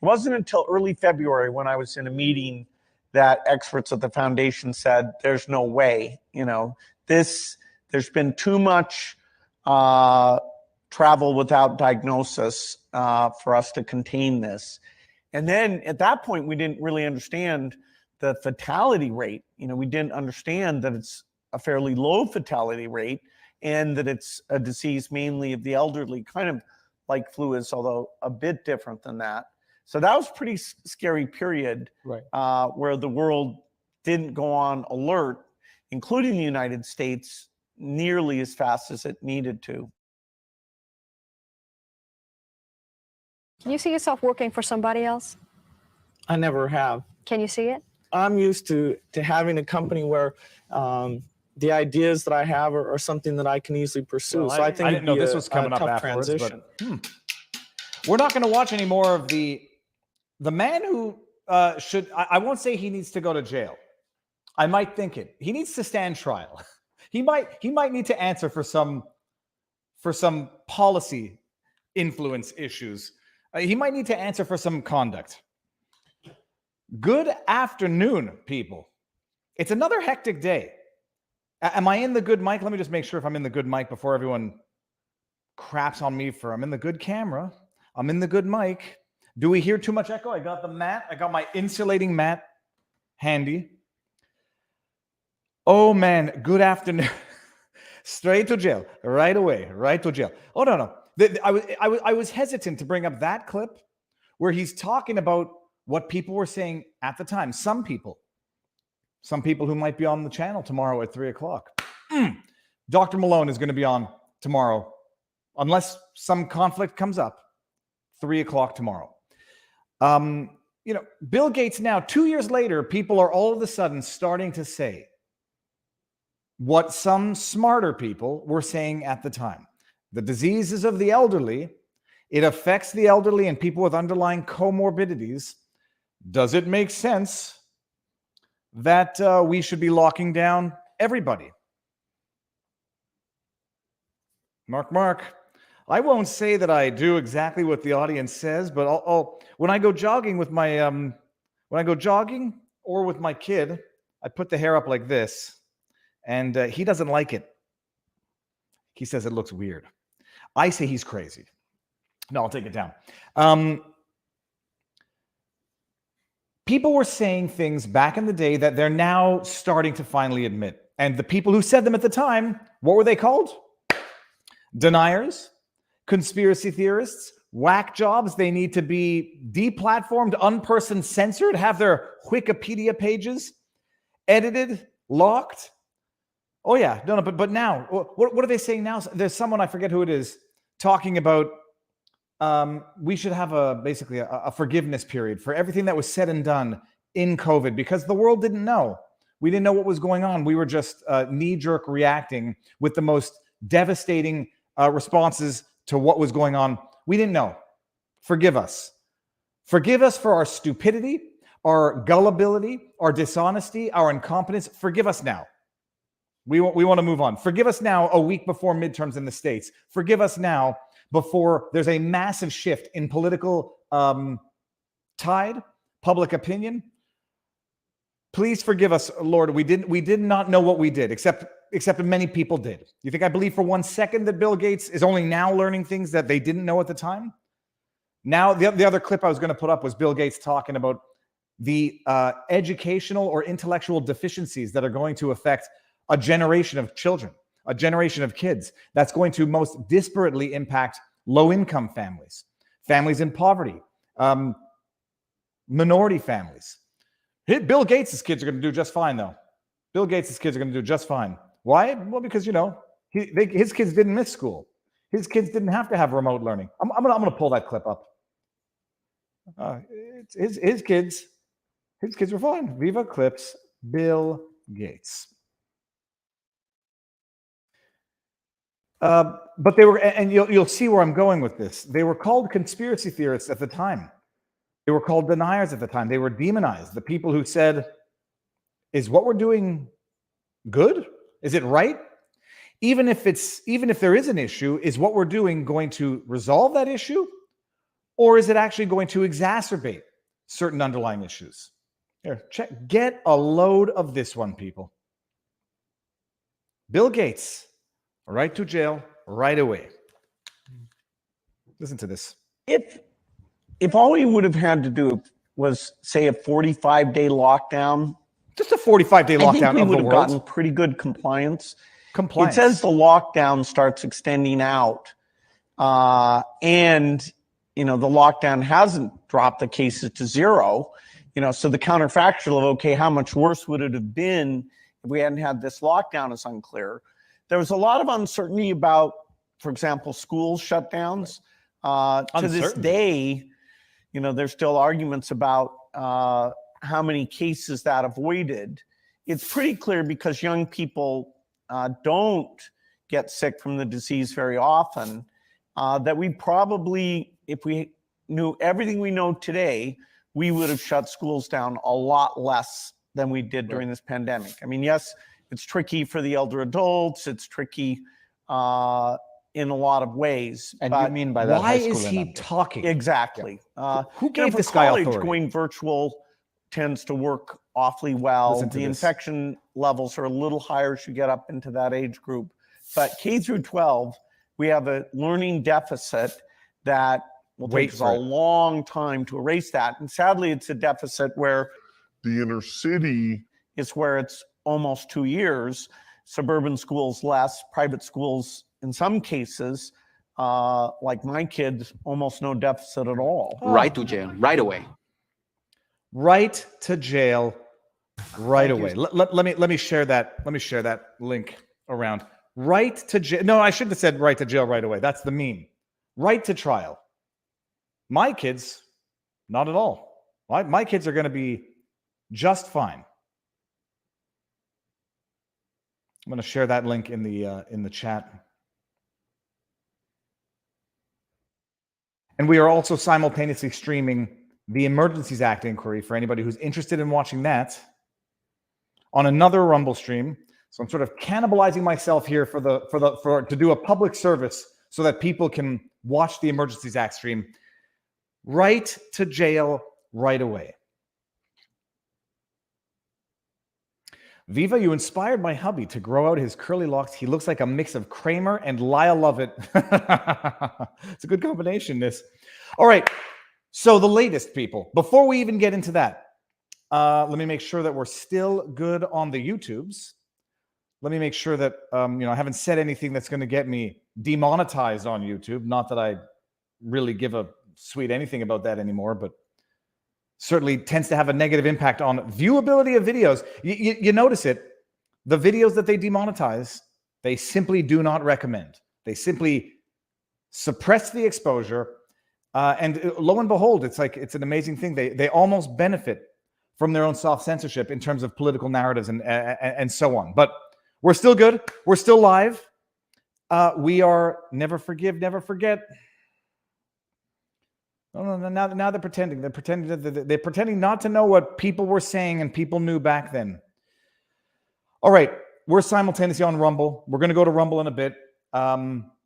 It wasn't until early February when I was in a meeting that experts at the foundation said, there's no way, there's been too much travel without diagnosis for us to contain this. And then at that point, we didn't really understand the fatality rate. We didn't understand that it's a fairly low fatality rate and that it's a disease mainly of the elderly, kind of like flu is, although a bit different than that. So that was a pretty scary period, right, where the world didn't go on alert, including the United States, nearly as fast as it needed to. Can you see yourself working for somebody else? I never have. Can you see it? I'm used to having a company where the ideas that I have are something that I can easily pursue. Well, so I think I didn't know this was coming up afterwards. Transition. But, we're not going to watch any more of the man who should. I won't say he needs to go to jail. I might think it. He needs to stand trial. He might need to answer for some policy influence issues. He might need to answer for some conduct. Good afternoon, people. It's another hectic day. Am I in the good mic? Let me just make sure if I'm in the good mic before everyone craps on me for I'm in the good camera. I'm in the good mic. Do we hear too much echo? I got the mat. I got my insulating mat handy. Oh, man. Good afternoon. Straight to jail. Right away. Right to jail. Oh, no. I was hesitant to bring up that clip where he's talking about what people were saying at the time. Some people who might be on the channel tomorrow at 3:00. Dr. Malone is going to be on tomorrow, unless some conflict comes up, 3:00 tomorrow. Bill Gates now, 2 years later, people are all of a sudden starting to say what some smarter people were saying at the time. The diseases of the elderly, it affects the elderly and people with underlying comorbidities. Does it make sense that we should be locking down everybody? Mark. I won't say that I do exactly what the audience says, but when I go jogging with my or with my kid, I put the hair up like this, and he doesn't like it. He says it looks weird. I say he's crazy. No, I'll take it down. People were saying things back in the day that they're now starting to finally admit. And the people who said them at the time, what were they called? Deniers, conspiracy theorists, whack jobs. They need to be deplatformed, unperson censored, have their Wikipedia pages edited, locked. Oh yeah, no, but now, what are they saying now? There's someone, I forget who it is, talking about we should have basically a forgiveness period for everything that was said and done in COVID, because the world didn't know. We didn't know what was going on. We were just knee-jerk reacting with the most devastating responses to what was going on. We didn't know. Forgive us. Forgive us for our stupidity, our gullibility, our dishonesty, our incompetence. Forgive us now. We want to move on. Forgive us now a week before midterms in the States. Forgive us now before there's a massive shift in political tide, public opinion. Please forgive us, Lord. We did not know what we did, except many people did. You think I believe for 1 second that Bill Gates is only now learning things that they didn't know at the time? Now, the other clip I was going to put up was Bill Gates talking about the educational or intellectual deficiencies that are going to affect a generation of children, a generation of kids that's going to most disparately impact low-income families, families in poverty, minority families. Bill Gates' kids are going to do just fine, though. Bill Gates' kids are going to do just fine. Why? Well, because, his kids didn't miss school. His kids didn't have to have remote learning. I'm going to pull that clip up. His kids were fine. Viva clips Bill Gates. But they were, and you'll see where I'm going with this. They were called conspiracy theorists at the time. They were called deniers at the time. They were demonized. The people who said, "Is what we're doing good? Is it right? Even if there is an issue, is what we're doing going to resolve that issue, Or is it actually going to exacerbate certain underlying issues? Here, check. Get a load of this one, people. Bill Gates, right to jail right away. Listen to this. If all we would have had to do was say a 45-day lockdown, Just a 45-day I think lockdown we of would the have world. gotten pretty good compliance. Compliance. It says the lockdown starts extending out, and the lockdown hasn't dropped the cases to zero. So the counterfactual of, okay, how much worse would it have been if we hadn't had this lockdown is unclear. There was a lot of uncertainty about, for example, school shutdowns. To this day, there's still arguments about how many cases that avoided. It's pretty clear because young people don't get sick from the disease very often, that we probably, if we knew everything we know today, we would have shut schools down a lot less than we did during this pandemic. I mean, yes, it's tricky for the elder adults. It's tricky in a lot of ways. And but you mean by that Why high school is he number. talking? exactly. Who gave for this guy college, authority? going virtual tends to work awfully well. Listen to The this. infection levels are a little higher as you get up into that age group. But K through 12, we have a learning deficit that will Wait take us for a it. long time to erase that. And sadly, it's a deficit where the inner city it's where it's almost 2 years. Suburban schools less, private schools in some cases, like my kids, almost no deficit at all. Right to jail, right away. Right to jail right away. Let me share that. Let me share that link around. Right to jail. No, I shouldn't have said right to jail right away. That's the meme. Right to trial. My kids, not at all. My kids are going to be just fine. I'm going to share that link in the chat. And we are also simultaneously streaming the Emergencies Act inquiry for anybody who's interested in watching that on another Rumble stream. So I'm sort of cannibalizing myself here to do a public service so that people can watch the Emergencies Act stream. Right to jail right away. Viva, you inspired my hubby to grow out his curly locks. He looks like a mix of Kramer and Lyle Lovett. It's a good combination, this. All right. So the latest, people. Before we even get into that, let me make sure that we're still good on the YouTubes. Let me make sure that I haven't said anything that's going to get me demonetized on YouTube. Not that I really give a sweet anything about that anymore, but certainly tends to have a negative impact on viewability of videos. You notice it. The videos that they demonetize, they simply do not recommend. They simply suppress the exposure. And lo and behold, it's an amazing thing. They almost benefit from their own self-censorship in terms of political narratives and so on. But we're still good. We're still live. We are never forgive, never forget. No. Now they're pretending. They're pretending not to know what people were saying and people knew back then. All right, we're simultaneously on Rumble. We're going to go to Rumble in a bit.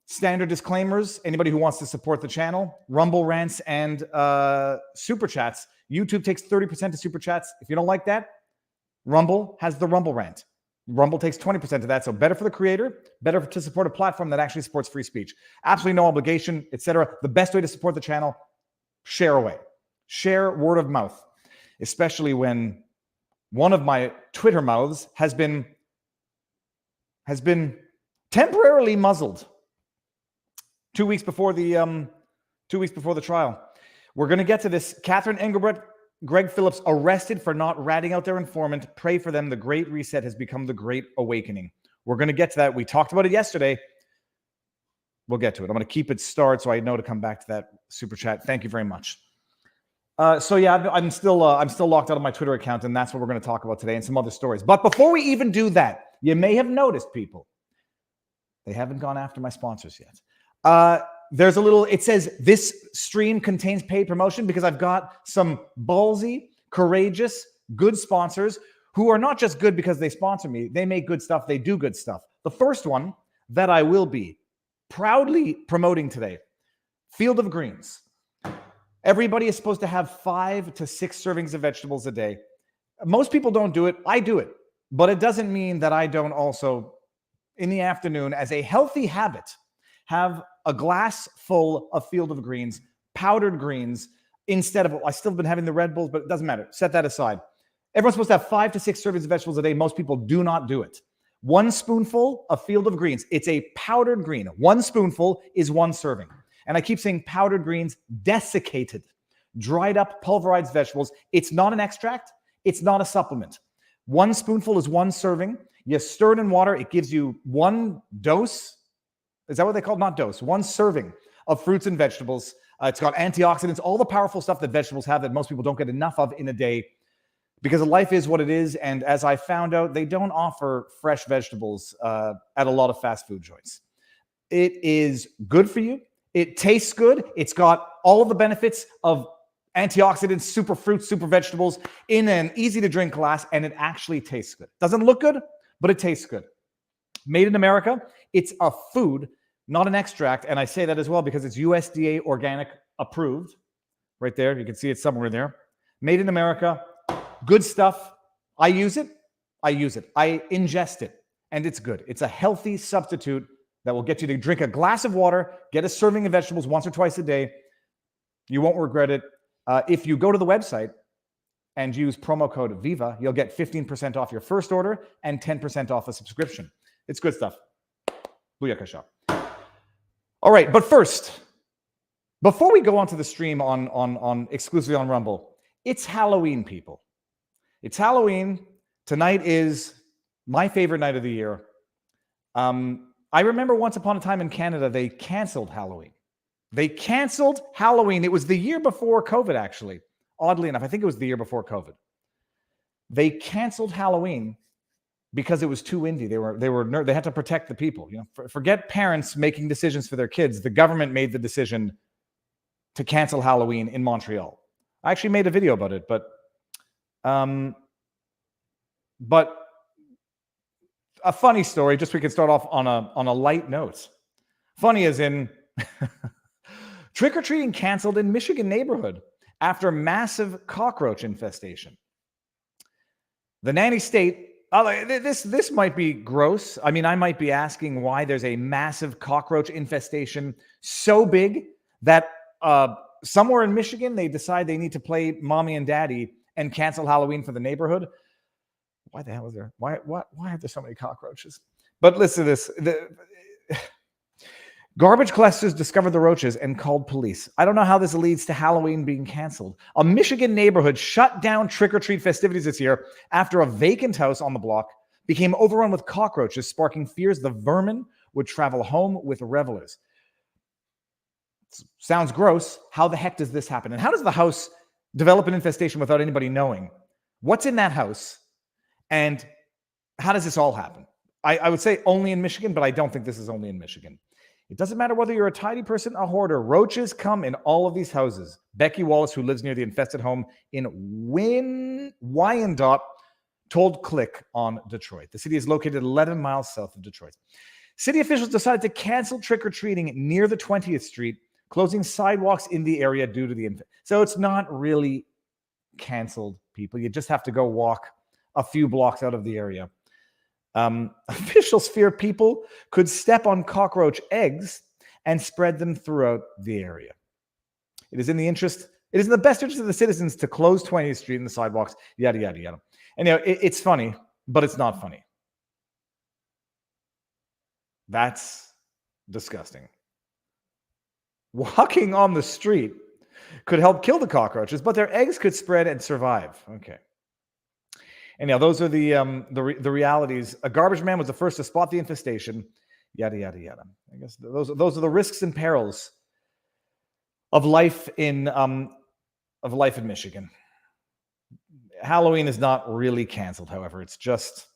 Standard disclaimers. Anybody who wants to support the channel, Rumble rants and super chats. YouTube takes 30% to super chats. If you don't like that, Rumble has the Rumble rant. Rumble takes 20% of that. So better for the creator, better to support a platform that actually supports free speech. Absolutely no obligation, etc. The best way to support the channel, share away. Share word of mouth, especially when one of my Twitter mouths has been temporarily muzzled 2 weeks before the 2 weeks before the trial. We're going to get to this. Catherine Engelbrecht, Greg Phillips arrested for not ratting out their informant. Pray for them. The Great Reset has become the Great Awakening. We're going to get to that. We talked about it yesterday. We'll get to it. I'm going to keep it starred so I know to come back to that super chat. Thank you very much. So yeah, I'm still locked out of my Twitter account, and that's what we're going to talk about today and some other stories. But before we even do that, you may have noticed, people, they haven't gone after my sponsors yet. There's a little, it says this stream contains paid promotion because I've got some ballsy, courageous, good sponsors who are not just good because they sponsor me. They make good stuff. They do good stuff. The first one that I will be proudly promoting today, Field of Greens. Everybody is supposed to have 5 to 6 servings of vegetables a day. Most people don't do it. I do it. But it doesn't mean that I don't also, in the afternoon, as a healthy habit, have a glass full of Field of Greens, powdered greens, instead of, I still have been having the Red Bulls, but it doesn't matter. Set that aside. Everyone's supposed to have 5 to 6 servings of vegetables a day. Most people do not do it. 1 spoonful of Field of Greens. It's a powdered green. 1 spoonful is 1 serving. And I keep saying powdered greens, desiccated, dried up, pulverized vegetables. It's not an extract. It's not a supplement. 1 spoonful is 1 serving. You stir it in water. It gives you 1 dose. Is that what they call it? Not dose. 1 serving of fruits and vegetables. It's got antioxidants, all the powerful stuff that vegetables have that most people don't get enough of in a day, because life is what it is. And as I found out, they don't offer fresh vegetables at a lot of fast food joints. It is good for you. It tastes good. It's got all of the benefits of antioxidants, super fruits, super vegetables in an easy to drink glass, and it actually tastes good. Doesn't look good, but it tastes good. Made in America. It's a food, not an extract. And I say that as well because it's USDA organic approved. Right there. You can see it somewhere there. Made in America. Good stuff. I use it. I ingest it. And it's good. It's a healthy substitute that will get you to drink a glass of water, get a serving of vegetables once or twice a day. You won't regret it. If you go to the website and use promo code Viva, you'll get 15% off your first order and 10% off a subscription. It's good stuff. Booyaka shop. All right, but first, before we go onto the stream on exclusively on Rumble, it's Halloween, people. It's Halloween. Tonight is my favorite night of the year. I remember once upon a time in Canada, they canceled Halloween. They canceled Halloween. It was the year before COVID, actually. Oddly enough, I think it was the year before COVID. They canceled Halloween because it was too windy. They had to protect the people. You know, forget parents making decisions for their kids. The government made the decision to cancel Halloween in Montreal. I actually made a video about it, but a funny story, just so we can start off on a light note. Funny as in trick-or-treating canceled in Michigan neighborhood after massive cockroach infestation. The nanny state, this might be gross. I mean, I might be asking why there's a massive cockroach infestation so big that somewhere in Michigan, they decide they need to play mommy and daddy and cancel Halloween for the neighborhood. Why the hell is there? Why are there so many cockroaches? But listen to this. Garbage collectors discovered the roaches and called police. I don't know how this leads to Halloween being canceled. A Michigan neighborhood shut down trick-or-treat festivities this year after a vacant house on the block became overrun with cockroaches, sparking fears the vermin would travel home with revelers. Sounds gross. How the heck does this happen? And how does the house develop an infestation without anybody knowing? What's in that house? And how does this all happen? I would say only in Michigan, but I don't think this is only in Michigan. It doesn't matter whether you're a tidy person, a hoarder. Roaches come in all of these houses. Becky Wallace, who lives near the infested home in Wyandotte, told Click on Detroit. The city is located 11 miles south of Detroit. City officials decided to cancel trick-or-treating near the 20th Street, closing sidewalks in the area due to the infection. So it's not really canceled, people. You just have to go walk a few blocks out of the area. Officials fear people could step on cockroach eggs and spread them throughout the area. It is in the best interest of the citizens to close 20th Street and the sidewalks, yada, yada, yada. And you know, it's funny, but it's not funny. That's disgusting. Walking on the street could help kill the cockroaches, but their eggs could spread and survive. Okay. Anyhow, those are the realities. A garbage man was the first to spot the infestation. Yada yada yada. I guess those are the risks and perils of life in Michigan. Halloween is not really canceled, however. It's just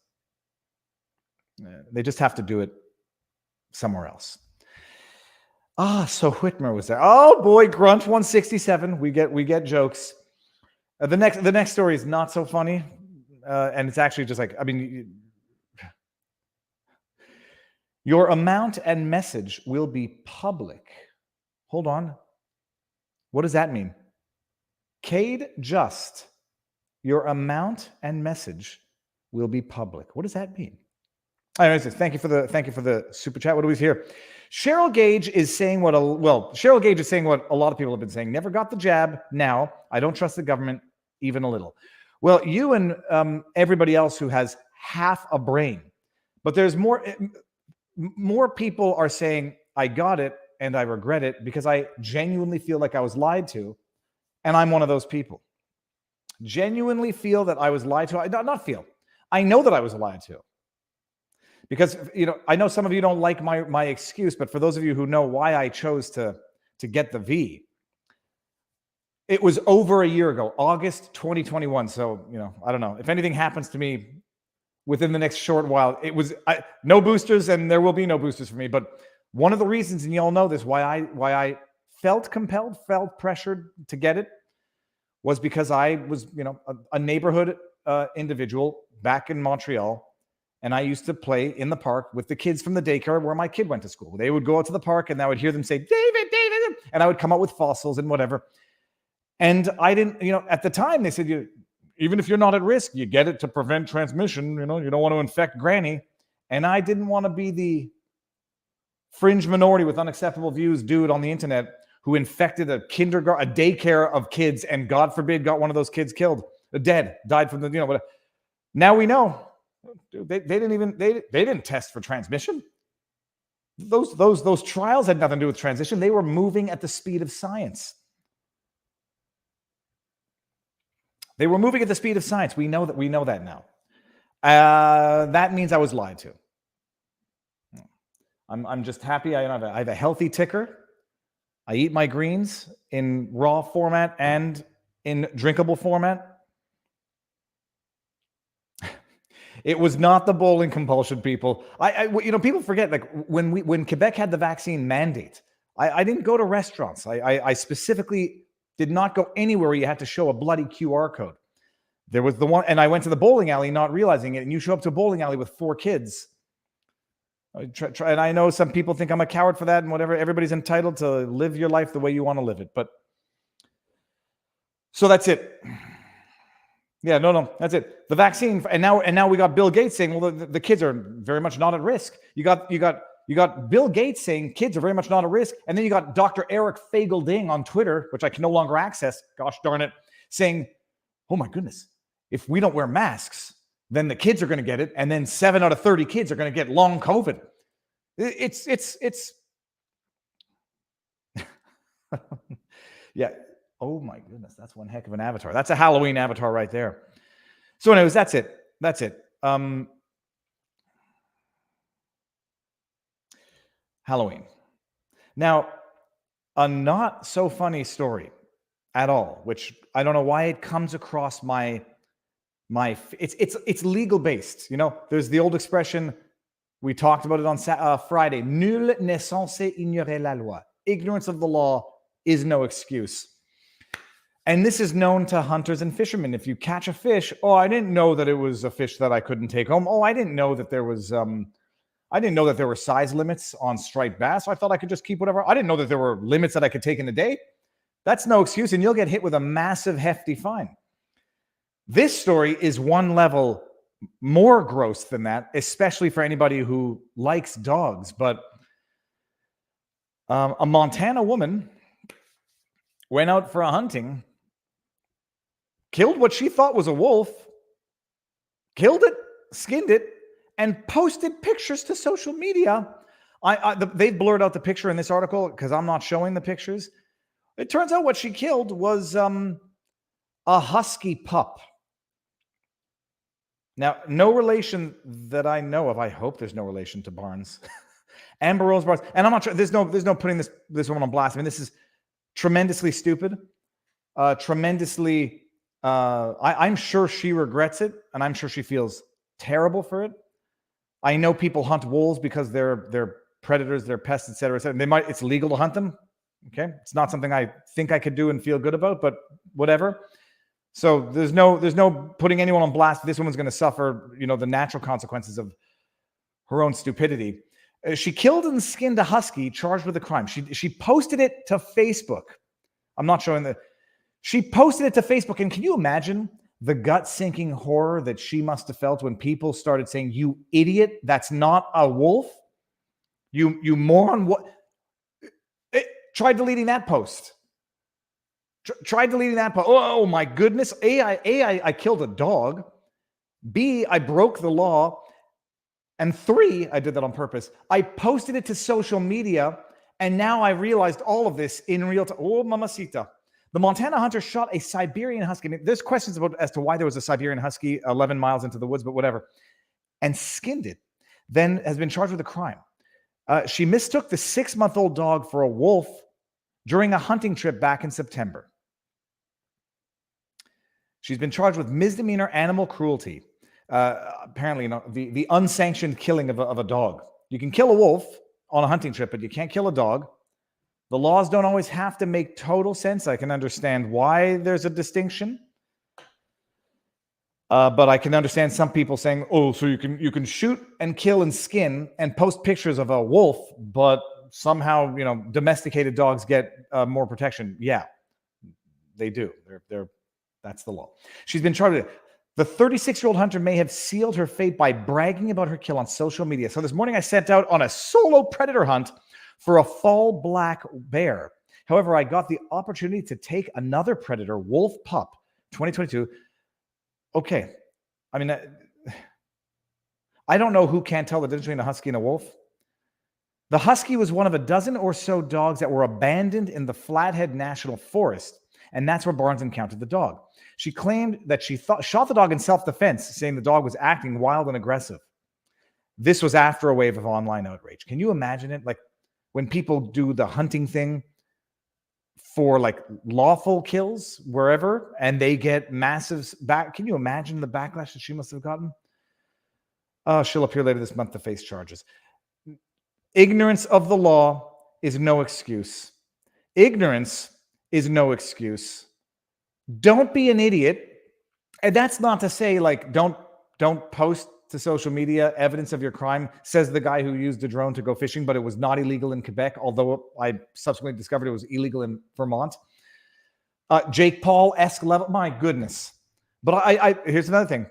they just have to do it somewhere else. So Whitmer was there. Oh boy, Grunt 167. We get jokes. The next story is not so funny. And it's actually just like, I mean, your amount and message will be public. Hold on. What does that mean? Cade just, your amount and message will be public. What does that mean? Anyways, thank you for the super chat. What do we hear? Cheryl Gage is saying what a lot of people have been saying. Never got the jab. Now I don't trust the government even a little. Well, you and everybody else who has half a brain, but there's more people are saying I got it and I regret it because I genuinely feel like I was lied to, and I'm one of those people. Genuinely feel that I was lied to. I know that I was lied to. Because, I know some of you don't like my excuse, but for those of you who know why I chose to get the V, it was over a year ago, August 2021. So, I don't know. If anything happens to me within the next short while, it was no boosters, and there will be no boosters for me. But one of the reasons, and you all know this, why I felt compelled, felt pressured to get it, was because I was, a neighborhood individual back in Montreal. And I used to play in the park with the kids from the daycare where my kid went to school. They would go out to the park and I would hear them say, David, David. And I would come out with fossils and whatever. And I didn't, at the time they said, even if you're not at risk, you get it to prevent transmission. You don't want to infect granny. And I didn't want to be the fringe minority with unacceptable views dude on the internet who infected a daycare of kids, and God forbid got one of those kids killed, died from the, now we know. They didn't test for transmission. Those trials had nothing to do with transition. They were moving at the speed of science. They were moving at the speed of science. We know that now. That means I was lied to. I'm just happy. I have a healthy ticker. I eat my greens in raw format and in drinkable format. It was not the bowling compulsion, people. People forget, like when Quebec had the vaccine mandate, I didn't go to restaurants. I specifically did not go anywhere where you had to show a bloody QR code. There was the one, and I went to the bowling alley not realizing it. And you show up to a bowling alley with 4 kids. And I know some people think I'm a coward for that and whatever. Everybody's entitled to live your life the way you want to live it. But so that's it. Yeah, no, that's it. The vaccine, and now we got Bill Gates saying, well, the kids are very much not at risk. You got Bill Gates saying kids are very much not at risk, and then you got Dr. Eric Fagel-Ding on Twitter, which I can no longer access. Gosh darn it, saying, "Oh my goodness, if we don't wear masks, then the kids are going to get it, and then 7 out of 30 kids are going to get long COVID." It's yeah. Oh my goodness, that's one heck of an avatar. That's a Halloween avatar right there. So anyways, that's it. Halloween. Now, a not so funny story at all, which I don't know why it comes across it's legal based. There's the old expression, we talked about it on Friday, nul n'est censé ignorer la loi. Ignorance of the law is no excuse. And this is known to hunters and fishermen. If you catch a fish, I didn't know that it was a fish that I couldn't take home. I didn't know that there were size limits on striped bass. I thought I could just keep whatever. I didn't know that there were limits that I could take in a day. That's no excuse, and you'll get hit with a massive, hefty fine. This story is one level more gross than that, especially for anybody who likes dogs. But a Montana woman went out for a hunting, killed what she thought was a wolf, killed it, skinned it, and posted pictures to social media. They've blurred out the picture in this article because I'm not showing the pictures. It turns out what she killed was a husky pup. Now, no relation that I know of. I hope there's no relation to Barnes. Amber Rose Barnes. And I'm not sure. There's no putting this woman on blast. I mean, this is tremendously stupid. I'm sure she regrets it, and I'm sure she feels terrible for it. I know people hunt wolves because they're predators, they're pests, et cetera, et cetera. It's legal to hunt them. Okay, it's not something I think I could do and feel good about, but whatever. So there's no putting anyone on blast. This woman's going to suffer, the natural consequences of her own stupidity. She killed and skinned a husky charged with a crime. She posted it to Facebook. I'm not showing the. She posted it to Facebook, and can you imagine the gut-sinking horror that she must have felt when people started saying, "You idiot, that's not a wolf. You moron." What? Try deleting that post. Try deleting that post. Oh my goodness. I killed a dog. B, I broke the law. And 3, I did that on purpose. I posted it to social media, and now I realized all of this in real time. Oh, mamacita. The Montana hunter shot a Siberian husky. I mean, there's questions about as to why there was a Siberian husky 11 miles into the woods, but whatever. And skinned it. Then has been charged with a crime. She mistook the 6-month-old dog for a wolf during a hunting trip back in September. She's been charged with misdemeanor animal cruelty. Apparently, the unsanctioned killing of a dog. You can kill a wolf on a hunting trip, but you can't kill a dog. The laws don't always have to make total sense. I can understand why there's a distinction. But I can understand some people saying, "Oh, so you can shoot and kill and skin and post pictures of a wolf, but somehow domesticated dogs get more protection." Yeah, they do. That's the law. She's been charged with it. The 36-year-old hunter may have sealed her fate by bragging about her kill on social media. So this morning I set out on a solo predator hunt for a fall black bear. However, I got the opportunity to take another predator, wolf pup, 2022. Okay. I mean, I don't know who can't tell the difference between a husky and a wolf. The husky was one of a dozen or so dogs that were abandoned in the Flathead National Forest, and that's where Barnes encountered the dog. She claimed that she shot the dog in self-defense, saying the dog was acting wild and aggressive. This was after a wave of online outrage. Can you imagine it? Like when people do the hunting thing for like lawful kills wherever, and they get massive back. Can you imagine the backlash that she must have gotten? She'll appear later this month to face charges. Ignorance of the law is no excuse. Ignorance is no excuse. Don't be an idiot. And that's not to say like don't post to social media evidence of your crime, says the guy who used a drone to go fishing, but it was not illegal in Quebec, although I subsequently discovered it was illegal in Vermont. Jake Paul-esque level, my goodness. But here's another thing.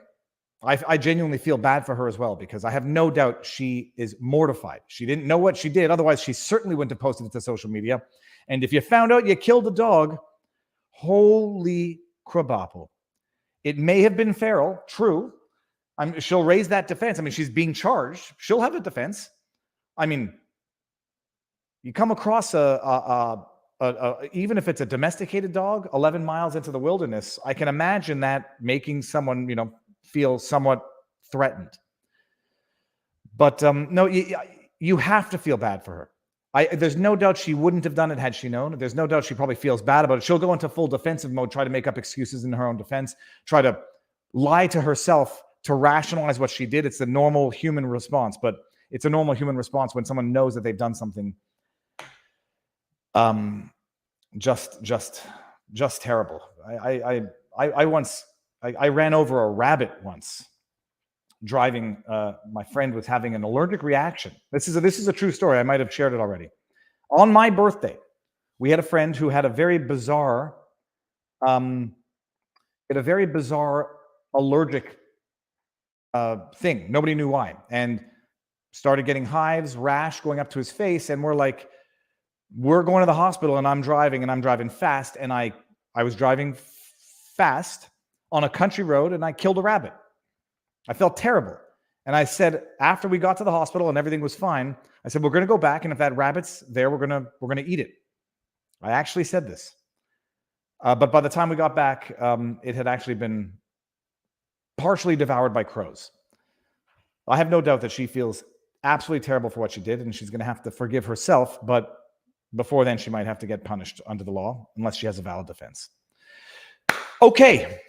I genuinely feel bad for her as well, because I have no doubt she is mortified. She didn't know what she did. Otherwise, she certainly wouldn't have posted it to social media. And if you found out you killed a dog, holy crabapo. It may have been feral, true. She'll raise that defense. I mean, she's being charged. She'll have a defense. I mean, you come across even if it's a domesticated dog, 11 miles into the wilderness, I can imagine that making someone, feel somewhat threatened. But no, you have to feel bad for her. There's no doubt she wouldn't have done it had she known. There's no doubt she probably feels bad about it. She'll go into full defensive mode, try to make up excuses in her own defense, try to lie to herself to rationalize what she did. It's the normal human response, but it's a normal human response when someone knows that they've done something just terrible. I ran over a rabbit once driving. My friend was having an allergic reaction. This is a true story. I might have shared it already. On my birthday, we had a friend who had a very bizarre allergic thing. Nobody knew why, and started getting hives, rash going up to his face, and we're like, we're going to the hospital, and I'm driving fast, and I was driving fast on a country road, and I killed a rabbit. I felt terrible. And I said, after we got to the hospital and everything was fine, I said, we're going to go back, and if that rabbit's there, we're going to eat it. I actually said this. But by the time we got back, it had actually been partially devoured by crows. I have no doubt that she feels absolutely terrible for what she did, and she's going to have to forgive herself, but before then, she might have to get punished under the law, unless she has a valid defense. Okay.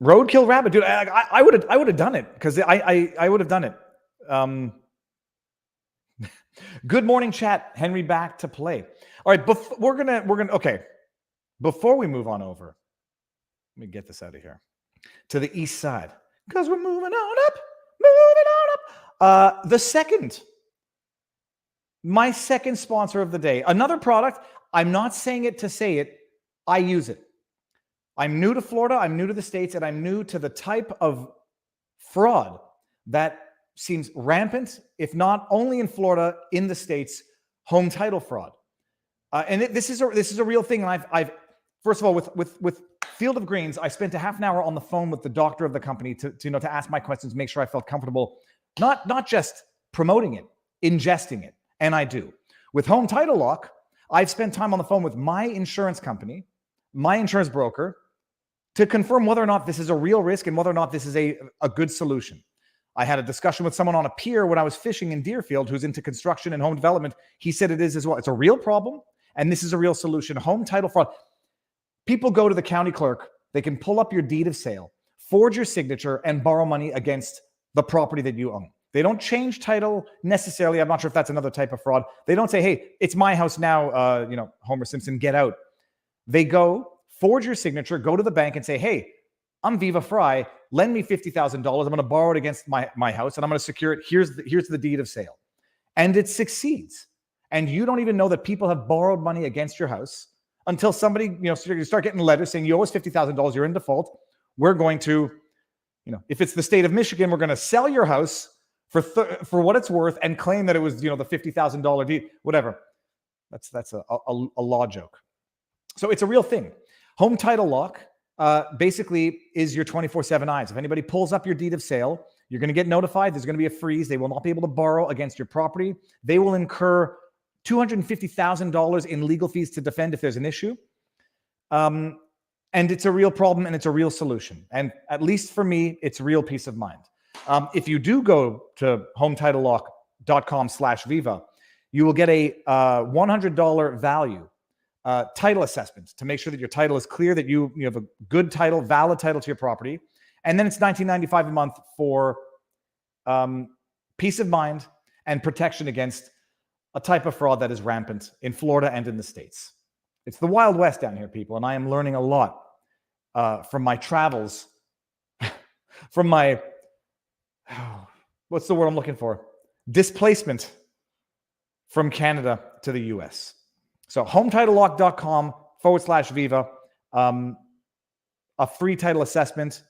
Roadkill rabbit, dude. I would have done it, because I would have done it. Good morning, chat. Henry back to play. All right, we're gonna okay. Before we move on over, let me get this out of here to the east side, because we're moving on up. My second sponsor of the day, another product I'm not saying it to say it. I use it. I'm new to Florida. I'm new to the States, and I'm new to the type of fraud that seems rampant, if not only in Florida, in the States, home title fraud. And this is a real thing. And I've first of all, with Field of Greens, I spent a half an hour on the phone with the doctor of the company to ask my questions, make sure I felt comfortable, not just promoting it, ingesting it. And I do. With Home Title Lock, I've spent time on the phone with my insurance company, my insurance broker, to confirm whether or not this is a real risk and whether or not this is a good solution. I had a discussion with someone on a pier when I was fishing in Deerfield who's into construction and home development. He said it is as well. It's a real problem, and this is a real solution. Home title fraud. People go to the county clerk. They can pull up your deed of sale, forge your signature, and borrow money against the property that you own. They don't change title necessarily. I'm not sure if that's another type of fraud. They don't say, hey, it's my house now, Homer Simpson, get out. They go, forge your signature, go to the bank and say, hey, I'm Viva Frei. Lend me $50,000. I'm going to borrow it against my house, and I'm going to secure it. Here's the deed of sale. And it succeeds. And you don't even know that people have borrowed money against your house until somebody, you start getting letters saying you owe us $50,000. You're in default. We're going to, if it's the state of Michigan, we're going to sell your house for what it's worth and claim that it was, the $50,000 deed, whatever. That's a law joke. So it's a real thing. Home Title Lock basically is your 24/7 eyes. If anybody pulls up your deed of sale, you're going to get notified. There's going to be a freeze. They will not be able to borrow against your property. They will incur $250,000 in legal fees to defend if there's an issue. And it's a real problem, and it's a real solution. And at least for me, it's real peace of mind. If you do go to hometitlelock.com/Viva, you will get a $100 value title assessment to make sure that your title is clear, that you have a good title, valid title to your property. And then it's $19.95 a month for peace of mind and protection against a type of fraud that is rampant in Florida and in the States. It's the Wild West down here, people, and I am learning a lot from my travels, from my, what's the word I'm looking for? Displacement from Canada to the US. So hometitlelock.com/Viva, a free title assessment,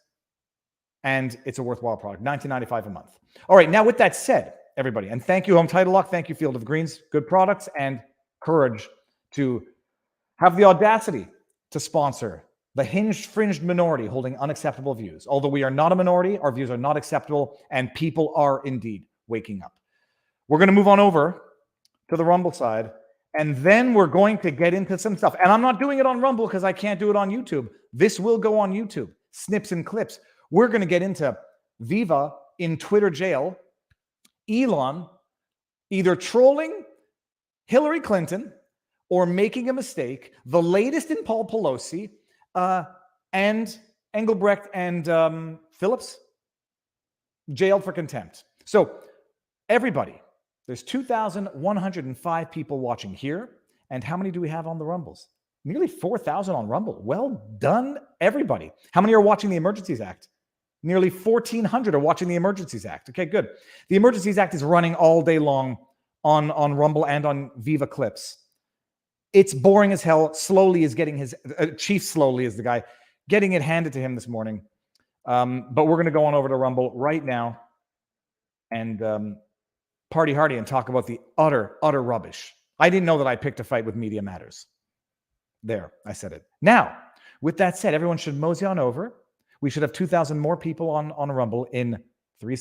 and it's a worthwhile product, $19.95 a month. All right, now with that said, everybody, and thank you, Home Title Lock, thank you, Field of Greens, good products and courage to have the audacity to sponsor the hinged, fringed minority holding unacceptable views. Although we are not a minority, our views are not acceptable, and people are indeed waking up. We're going to move on over to the Rumble side, and then we're going to get into some stuff. And I'm not doing it on Rumble because I can't do it on YouTube. This will go on YouTube, snips and clips. We're going to get into Viva in Twitter jail, Elon either trolling Hillary Clinton or making a mistake, the latest in Paul Pelosi, and Engelbrecht and Phillips jailed for contempt. So everybody, there's 2,105 people watching here. And how many do we have on the Rumbles? Nearly 4,000 on Rumble. Well done, everybody. How many are watching the Emergencies Act? Nearly 1,400 are watching the Emergencies Act. Okay, good. The Emergencies Act is running all day long on Rumble and on Viva Clips. It's boring as hell. Slowly is getting his, Chief Slowly is the guy, getting it handed to him this morning. But we're going to go on over to Rumble right now and party hardy and talk about the utter rubbish. I didn't know that I picked a fight with Media Matters. There, I said it. Now, with that said, everyone should mosey on over. We should have 2,000 more people on Rumble in